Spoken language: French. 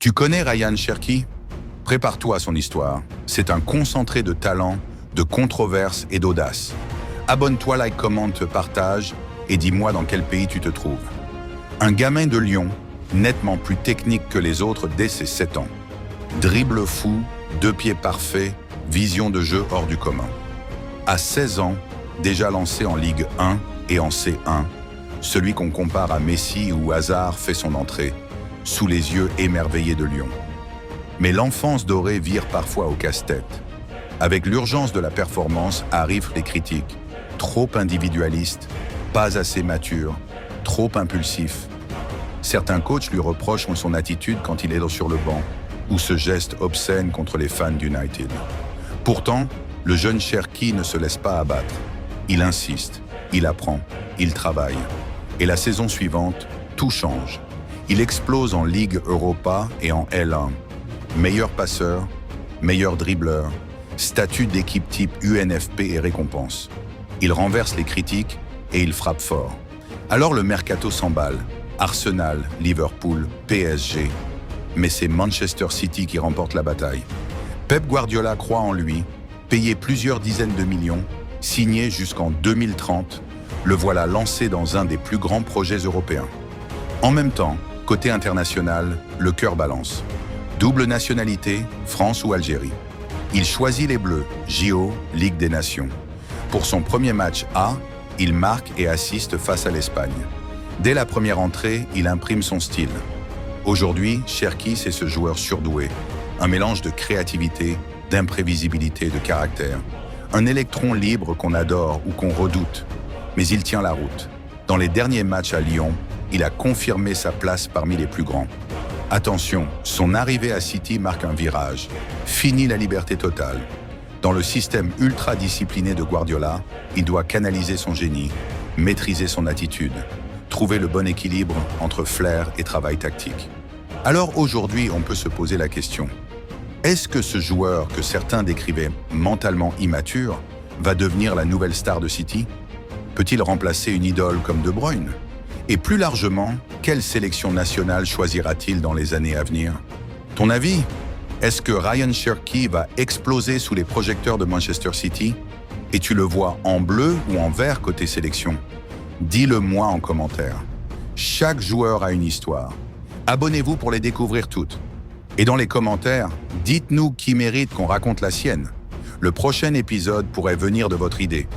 Tu connais Ryan Cherki? Prépare-toi à son histoire. C'est un concentré de talent, de controverse et d'audace. Abonne-toi, like, commente, partage et dis-moi dans quel pays tu te trouves. Un gamin de Lyon, nettement plus technique que les autres dès ses 7 ans. Dribble fou, 2 pieds parfaits, vision de jeu hors du commun. À 16 ans, déjà lancé en Ligue 1 et en C1, celui qu'on compare à Messi ou Hazard fait son entrée, sous les yeux émerveillés de Lyon. Mais l'enfance dorée vire parfois au casse-tête. Avec l'urgence de la performance arrivent les critiques. Trop individualiste, pas assez mature, trop impulsif. Certains coachs lui reprochent son attitude quand il est sur le banc, ou ce geste obscène contre les fans d'United. Pourtant, le jeune Cherki ne se laisse pas abattre. Il insiste, il apprend, il travaille. Et la saison suivante, tout change. Il explose en Ligue Europa et en L1. Meilleur passeur, meilleur dribbleur, statut d'équipe type UNFP et récompense. Il renverse les critiques et il frappe fort. Alors le mercato s'emballe. Arsenal, Liverpool, PSG. Mais c'est Manchester City qui remporte la bataille. Pep Guardiola croit en lui, payé plusieurs dizaines de millions, signé jusqu'en 2030, le voilà lancé dans un des plus grands projets européens. En même temps, côté international, le cœur balance. Double nationalité, France ou Algérie. Il choisit les Bleus, JO, Ligue des Nations. Pour son premier match A, il marque et assiste face à l'Espagne. Dès la première entrée, il imprime son style. Aujourd'hui, Cherki, c'est ce joueur surdoué. Un mélange de créativité, d'imprévisibilité, de caractère. Un électron libre qu'on adore ou qu'on redoute. Mais il tient la route. Dans les derniers matchs à Lyon, il a confirmé sa place parmi les plus grands. Attention, son arrivée à City marque un virage. Fini la liberté totale. Dans le système ultra-discipliné de Guardiola, il doit canaliser son génie, maîtriser son attitude, trouver le bon équilibre entre flair et travail tactique. Alors aujourd'hui, on peut se poser la question. Est-ce que ce joueur que certains décrivaient mentalement immature va devenir la nouvelle star de City? Peut-il remplacer une idole comme De Bruyne? Et plus largement, quelle sélection nationale choisira-t-il dans les années à venir? Ton avis? Est-ce que Ryan Cherki va exploser sous les projecteurs de Manchester City? Et tu le vois en bleu ou en vert côté sélection? Dis-le-moi en commentaire. Chaque joueur a une histoire. Abonnez-vous pour les découvrir toutes. Et dans les commentaires, dites-nous qui mérite qu'on raconte la sienne. Le prochain épisode pourrait venir de votre idée.